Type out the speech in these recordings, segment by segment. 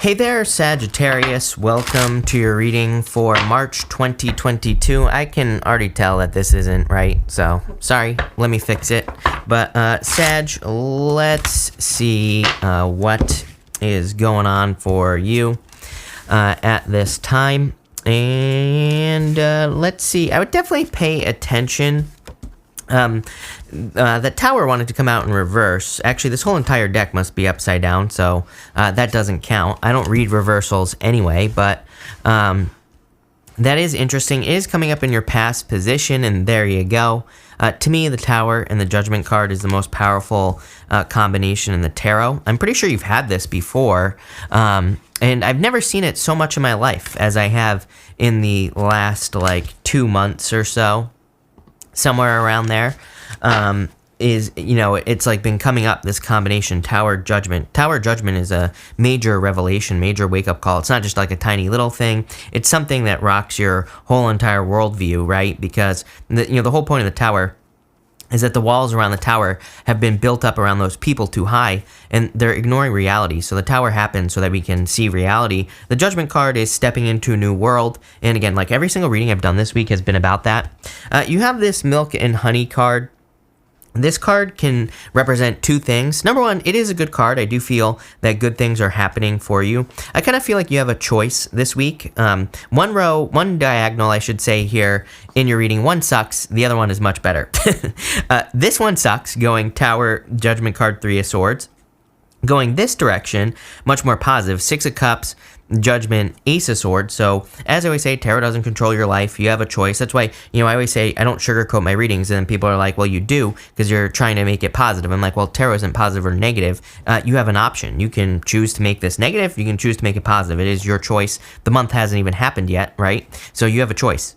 Hey there, Sagittarius. Welcome to your reading for March 2022. I can already tell that this isn't right, so sorry, let me fix it. But, Sag, let's see what is going on for you at this time. And let's see, I would definitely pay attention. The tower wanted to come out in reverse. Actually, this whole entire deck must be upside down, so that doesn't count. I don't read reversals anyway, but that is interesting. It is coming up in your past position, and there you go. To me, the Tower and the Judgment card is the most powerful combination in the tarot. I'm pretty sure you've had this before, and I've never seen it so much in my life as I have in the last, 2 months or so. Somewhere around there, it's been coming up, this combination, Tower Judgment. Tower Judgment is a major revelation, major wake-up call. It's not just like a tiny little thing. It's something that rocks your whole entire worldview, right? Because the whole point of the Tower is that the walls around the tower have been built up around those people too high, and they're ignoring reality. So the tower happens so that we can see reality. The Judgment card is stepping into a new world, and again, like every single reading I've done this week has been about that. You have this Milk and Honey card. This card can represent two things. Number one, it is a good card. I do feel that good things are happening for you. I kind of feel like you have a choice this week. One diagonal, I should say here in your reading, one sucks, the other one is much better. This one sucks, going Tower, Judgment card, Three of Swords. Going this direction, much more positive, Six of Cups, Judgment, Ace of Swords. So, as I always say, tarot doesn't control your life. You have a choice. That's why, I always say I don't sugarcoat my readings, and then people are like, well, you do, because you're trying to make it positive. I'm like, well, tarot isn't positive or negative. You have an option. You can choose to make this negative. You can choose to make it positive. It is your choice. The month hasn't even happened yet, right? So, you have a choice.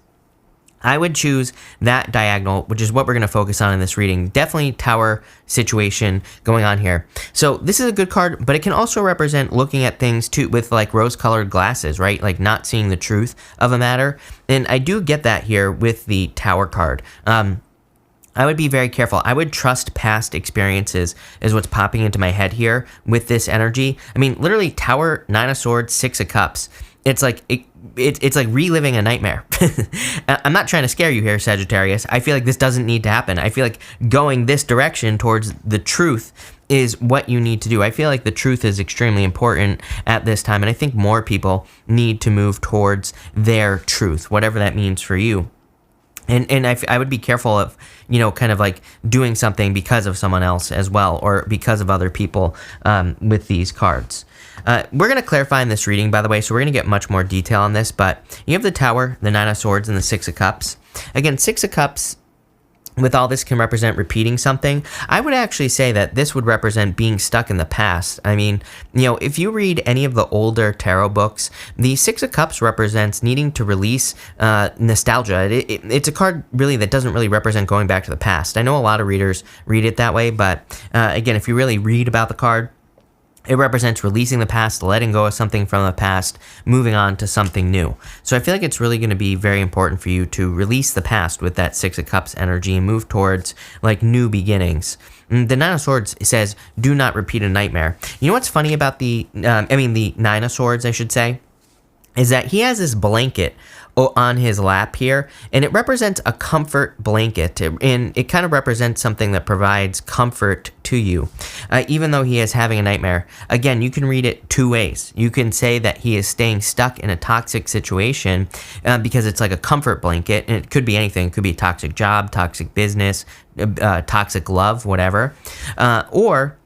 I would choose that diagonal, which is what we're going to focus on in this reading. Definitely Tower situation going on here. So this is a good card, but it can also represent looking at things too with rose-colored glasses, right? Like not seeing the truth of a matter. And I do get that here with the Tower card. I would be very careful. I would trust past experiences is what's popping into my head here with this energy. I mean, literally Tower, Nine of Swords, Six of Cups. It's like it's like reliving a nightmare. I'm not trying to scare you here, Sagittarius. I feel like this doesn't need to happen. I feel like going this direction towards the truth is what you need to do. I feel like the truth is extremely important at this time, and I think more people need to move towards their truth, whatever that means for you. And I would be careful of, kind of like doing something because of someone else as well, or because of other people with these cards. We're going to clarify in this reading, by the way, so we're going to get much more detail on this, but you have the Tower, the Nine of Swords, and the Six of Cups. Again, Six of Cups with all this can represent repeating something. I would actually say that this would represent being stuck in the past. I mean, if you read any of the older tarot books, the Six of Cups represents needing to release nostalgia. It's a card really that doesn't really represent going back to the past. I know a lot of readers read it that way, but again, if you really read about the card, it represents releasing the past, letting go of something from the past, moving on to something new. So I feel like it's really going to be very important for you to release the past with that Six of Cups energy and move towards new beginnings. The Nine of Swords says, do not repeat a nightmare. You know what's funny about the Nine of Swords, I should say, is that he has this blanket on his lap here, and it represents a comfort blanket, and it kind of represents something that provides comfort to you, even though he is having a nightmare. Again, you can read it two ways. You can say that he is staying stuck in a toxic situation because it's like a comfort blanket, and it could be anything. It could be a toxic job, toxic business, toxic love, whatever, or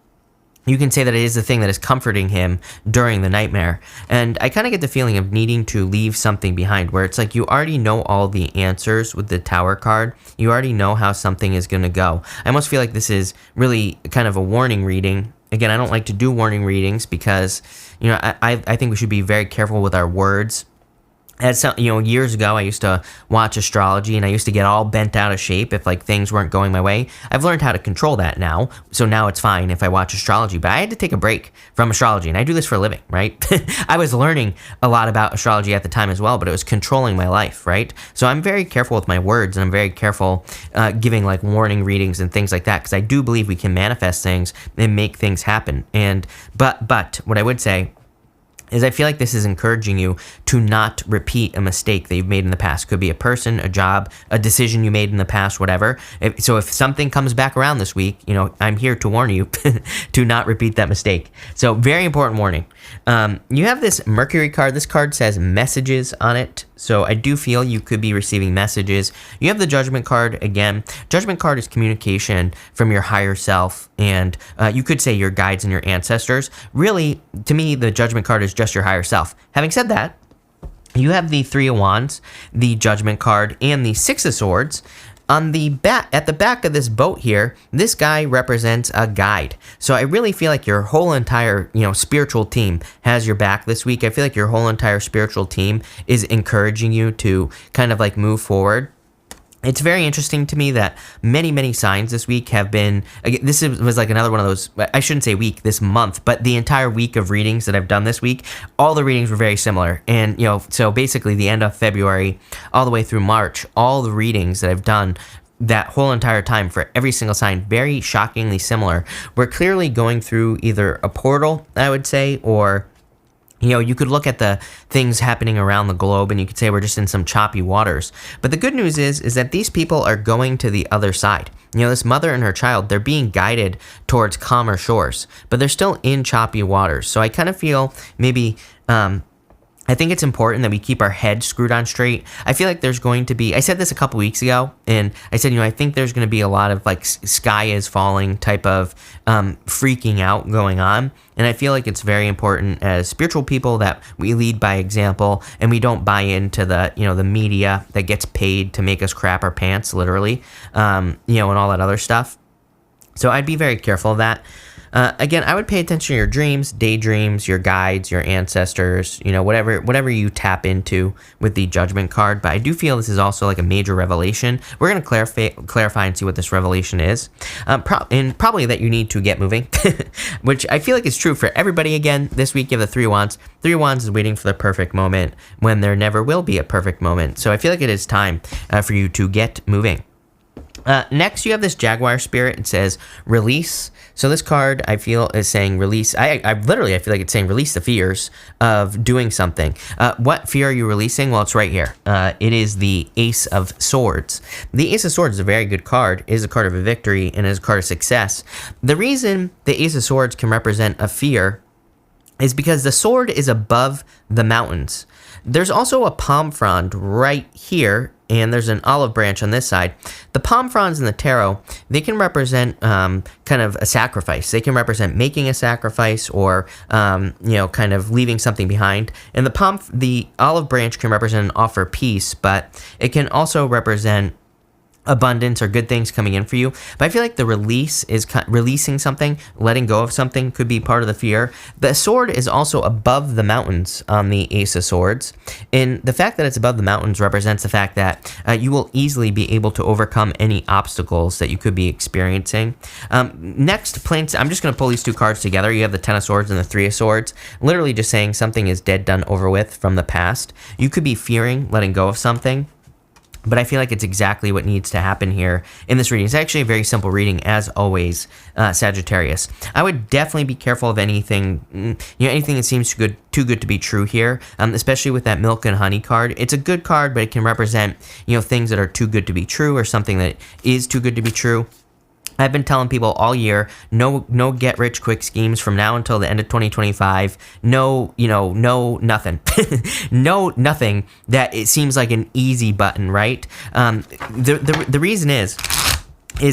you can say that it is the thing that is comforting him during the nightmare. And I kind of get the feeling of needing to leave something behind, where it's like you already know all the answers with the Tower card. You already know how something is going to go. I almost feel like this is really kind of a warning reading. Again, I don't like to do warning readings because, I think we should be very careful with our words. As years ago, I used to watch astrology, and I used to get all bent out of shape if things weren't going my way. I've learned how to control that now, so now it's fine if I watch astrology. But I had to take a break from astrology, and I do this for a living, right? I was learning a lot about astrology at the time as well, but it was controlling my life, right? So I'm very careful with my words, and I'm very careful giving warning readings and things like that, because I do believe we can manifest things and make things happen. But what I would say is I feel like this is encouraging you to not repeat a mistake that you've made in the past. Could be a person, a job, a decision you made in the past, whatever. So if something comes back around this week, I'm here to warn you to not repeat that mistake. So very important warning. You have this Mercury card. This card says messages on it. So I do feel you could be receiving messages. You have the Judgment card again. Judgment card is communication from your higher self, and you could say your guides and your ancestors. Really, to me, the Judgment card is just your higher self. Having said that, you have the Three of Wands, the Judgment card, and the Six of Swords. On the back, at the back of this boat here, this guy represents a guide. So I really feel like your whole entire, spiritual team has your back this week. I feel like your whole entire spiritual team is encouraging you to kind of like move forward. It's very interesting to me that many signs this week have been, was like another one of those, I shouldn't say week, this month, but the entire week of readings that I've done this week, all the readings were very similar. And, so basically the end of February all the way through March, all the readings that I've done that whole entire time for every single sign, very shockingly similar. We're clearly going through either a portal, I would say, or you could look at the things happening around the globe and you could say we're just in some choppy waters. But the good news is that these people are going to the other side. This mother and her child, they're being guided towards calmer shores, but they're still in choppy waters. So I kind of feel maybe, I think it's important that we keep our head screwed on straight. I feel like there's going to be, I said this a couple weeks ago, and I said, I think there's going to be a lot of like sky is falling type of freaking out going on. And I feel like it's very important as spiritual people that we lead by example and we don't buy into the, the media that gets paid to make us crap our pants, literally, and all that other stuff. So I'd be very careful of that. Again, I would pay attention to your dreams, daydreams, your guides, your ancestors, whatever you tap into with the Judgment card. But I do feel this is also like a major revelation. We're going to clarify and see what this revelation is. And probably that you need to get moving, which I feel like is true for everybody. Again, this week you have the Three of Wands. Three of Wands is waiting for the perfect moment when there never will be a perfect moment. So I feel like it is time for you to get moving. Next, you have this Jaguar Spirit. It says release. So this card, I feel, is saying release. I feel like it's saying release the fears of doing something. What fear are you releasing? Well, it's right here. It is the Ace of Swords. The Ace of Swords is a very good card. It is a card of a victory and is a card of success. The reason the Ace of Swords can represent a fear is because the sword is above the mountains. There's also a palm frond right here, and there's an olive branch on this side. The palm fronds in the tarot, they can represent kind of a sacrifice. They can represent making a sacrifice or, kind of leaving something behind. And the olive branch can represent an offer peace, but it can also represent abundance or good things coming in for you. But I feel like the release is releasing something, letting go of something could be part of the fear. The sword is also above the mountains on the Ace of Swords. And the fact that it's above the mountains represents the fact that you will easily be able to overcome any obstacles that you could be experiencing. Next, planets, I'm just going to pull these two cards together. You have the Ten of Swords and the Three of Swords, literally just saying something is dead, done, over with from the past. You could be fearing letting go of something. But I feel like it's exactly what needs to happen here in this reading. It's actually a very simple reading, as always, Sagittarius. I would definitely be careful of anything, anything that seems too good to be true here, especially with that Milk and Honey card. It's a good card, but it can represent, things that are too good to be true or something that is too good to be true. I've been telling people all year, no get-rich-quick schemes from now until the end of 2025. No, nothing. No, nothing that it seems like an easy button, right? The reason is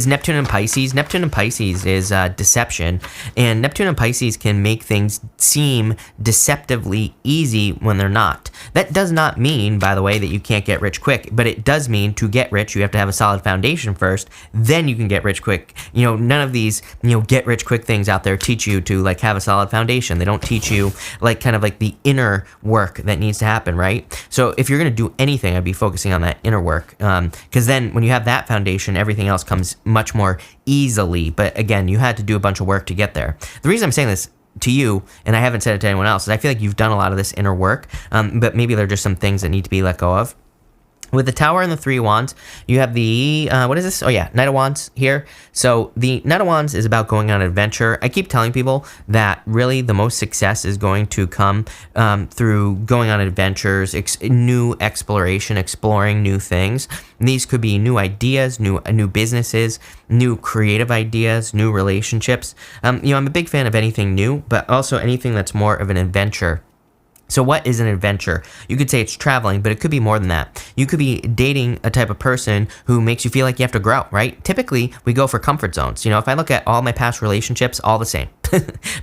Neptune and Pisces. Neptune and Pisces is deception, and Neptune and Pisces can make things seem deceptively easy when they're not. That does not mean, by the way, that you can't get rich quick, but it does mean to get rich, you have to have a solid foundation first, then you can get rich quick. None of these, get rich quick things out there teach you to like have a solid foundation. They don't teach you like kind of like the inner work that needs to happen, right? So if you're going to do anything, I'd be focusing on that inner work, because then when you have that foundation, everything else comes much more easily. But again, you had to do a bunch of work to get there. The reason I'm saying this to you, and I haven't said it to anyone else, is I feel like you've done a lot of this inner work, but maybe there are just some things that need to be let go of. With the Tower and the Three of Wands, you have the, what is this? Oh yeah, Knight of Wands here. So the Knight of Wands is about going on an adventure. I keep telling people that really the most success is going to come through going on adventures, new exploration, exploring new things. And these could be new ideas, new businesses, new creative ideas, new relationships. I'm a big fan of anything new, but also anything that's more of an adventure. So what is an adventure? You could say it's traveling, but it could be more than that. You could be dating a type of person who makes you feel like you have to grow, right? Typically, we go for comfort zones. If I look at all my past relationships, all the same.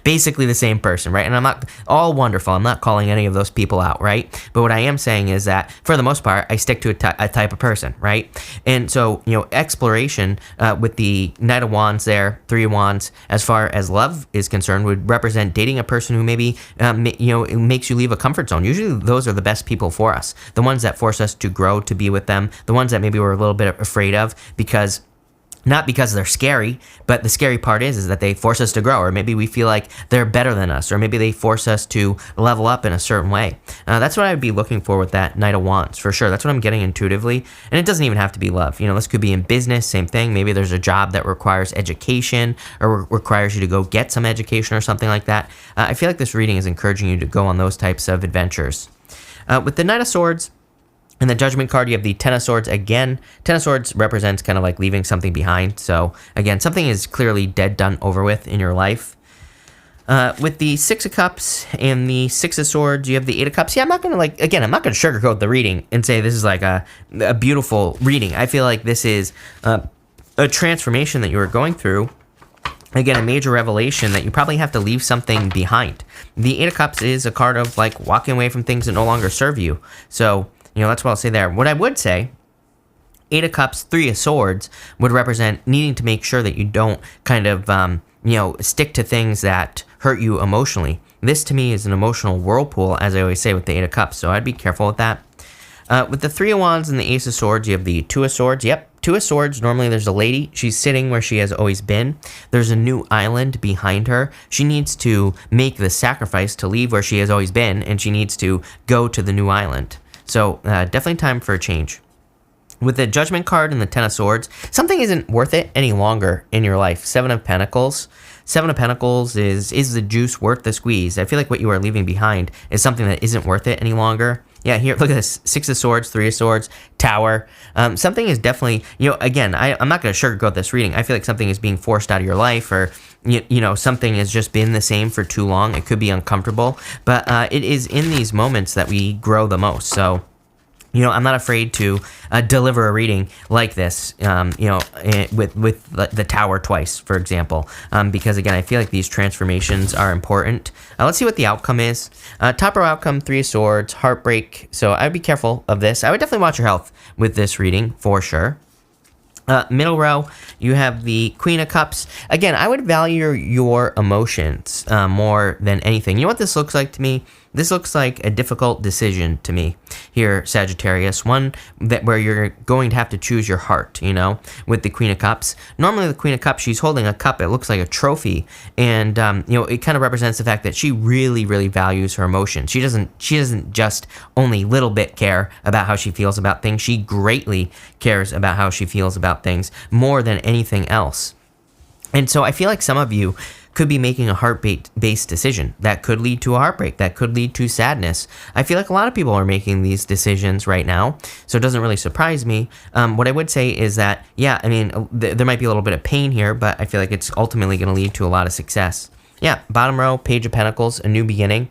Basically the same person, right? And I'm not all wonderful. I'm not calling any of those people out, right? But what I am saying is that for the most part, I stick to a type of person, right? And so, exploration with the Knight of Wands there, Three of Wands, as far as love is concerned, would represent dating a person who maybe, it makes you leave a comfort zone. Usually those are the best people for us. The ones that force us to grow, to be with them. The ones that maybe we're a little bit afraid of not because they're scary, but the scary part is that they force us to grow, or maybe we feel like they're better than us, or maybe they force us to level up in a certain way. That's what I would be looking for with that Knight of Wands, for sure. That's what I'm getting intuitively, and it doesn't even have to be love. This could be in business, same thing. Maybe there's a job that requires education, or requires you to go get some education or something like that. I feel like this reading is encouraging you to go on those types of adventures. With the Knight of Swords, and the Judgment card, you have the Ten of Swords again. Ten of Swords represents kind of like leaving something behind. So again, something is clearly dead, done, over with in your life. With the Six of Cups and the Six of Swords, you have the Eight of Cups. Yeah, I'm not going to sugarcoat the reading and say this is like a beautiful reading. I feel like this is a transformation that you are going through. Again, a major revelation that you probably have to leave something behind. The Eight of Cups is a card of like walking away from things that no longer serve you. So, that's what I'll say there. What I would say, Eight of Cups, Three of Swords would represent needing to make sure that you don't kind of, stick to things that hurt you emotionally. This to me is an emotional whirlpool, as I always say with the Eight of Cups, so I'd be careful with that. With the Three of Wands and the Ace of Swords, you have the Two of Swords. Yep, Two of Swords, normally there's a lady. She's sitting where she has always been. There's a new island behind her. She needs to make the sacrifice to leave where she has always been, and she needs to go to the new island. So definitely time for a change. With the Judgment card and the Ten of Swords, something isn't worth it any longer in your life. Seven of Pentacles. Seven of Pentacles is the juice worth the squeeze? I feel like what you are leaving behind is something that isn't worth it any longer. Yeah, here, look at this. Six of Swords, Three of Swords, Tower. Something is definitely, again, I'm not going to sugarcoat this reading. I feel like something is being forced out of your life, or, something has just been the same for too long. It could be uncomfortable, but it is in these moments that we grow the most. So, I'm not afraid to deliver a reading like this, with the Tower twice, for example, because again, I feel like these transformations are important. Let's see what the outcome is. Top row outcome, Three of Swords, heartbreak. So I'd be careful of this. I would definitely watch your health with this reading for sure. Middle row, you have the Queen of Cups. Again, I would value your emotions more than anything. You know what this looks like to me? This looks like a difficult decision to me here, Sagittarius. One where you're going to have to choose your heart, with the Queen of Cups. Normally the Queen of Cups, she's holding a cup. It looks like a trophy. And, it kind of represents the fact that she really, really values her emotions. She doesn't just only little bit care about how she feels about things. She greatly cares about how she feels about things more than anything else. And so I feel like some of you could be making a heart-based decision that could lead to a heartbreak, that could lead to sadness. I feel like a lot of people are making these decisions right now, so it doesn't really surprise me. What I would say is that, there might be a little bit of pain here, but I feel like it's ultimately going to lead to a lot of success. Yeah, bottom row, Page of Pentacles, a new beginning.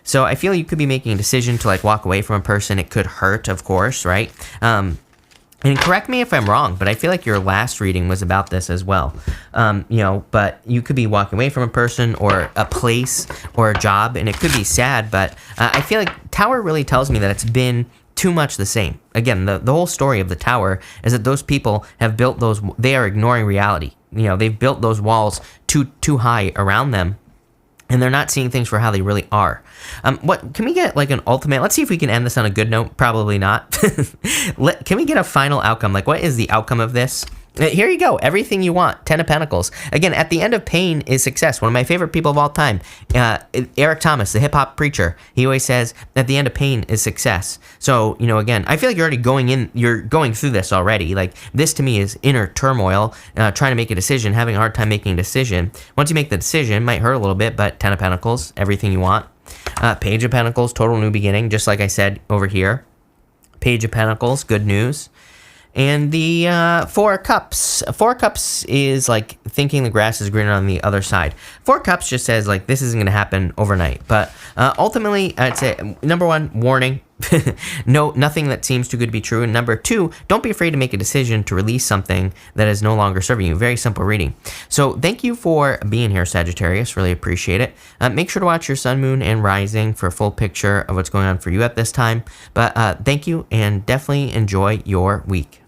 So I feel you could be making a decision to walk away from a person. It could hurt, of course, right? And correct me if I'm wrong, but I feel like your last reading was about this as well. But you could be walking away from a person or a place or a job, and it could be sad, but I feel like Tower really tells me that it's been too much the same. Again, the whole story of the Tower is that those people have built they are ignoring reality. They've built those walls too high around them, and they're not seeing things for how they really are. What can we get an ultimate? Let's see if we can end this on a good note. Probably not. Can we get a final outcome? What is the outcome of this? Here you go. Everything you want. 10 of Pentacles. Again, at the end of pain is success. One of my favorite people of all time, Eric Thomas, the hip hop preacher. He always says, at the end of pain is success. So, again, I feel like you're going through this already. Like, this to me is inner turmoil, trying to make a decision, having a hard time making a decision. Once you make the decision, it might hurt a little bit, but 10 of Pentacles, everything you want. Page of Pentacles, total new beginning, just like I said over here. Page of Pentacles, good news. And the Four of Cups. Four of Cups is like thinking the grass is greener on the other side. Four of Cups just says like this isn't going to happen overnight. But ultimately, I'd say, number one, warning. No, nothing that seems too good to be true. And number two, don't be afraid to make a decision to release something that is no longer serving you. Very simple reading. So thank you for being here, Sagittarius. Really appreciate it. Make sure to watch your sun, moon, and rising for a full picture of what's going on for you at this time. But thank you, and definitely enjoy your week.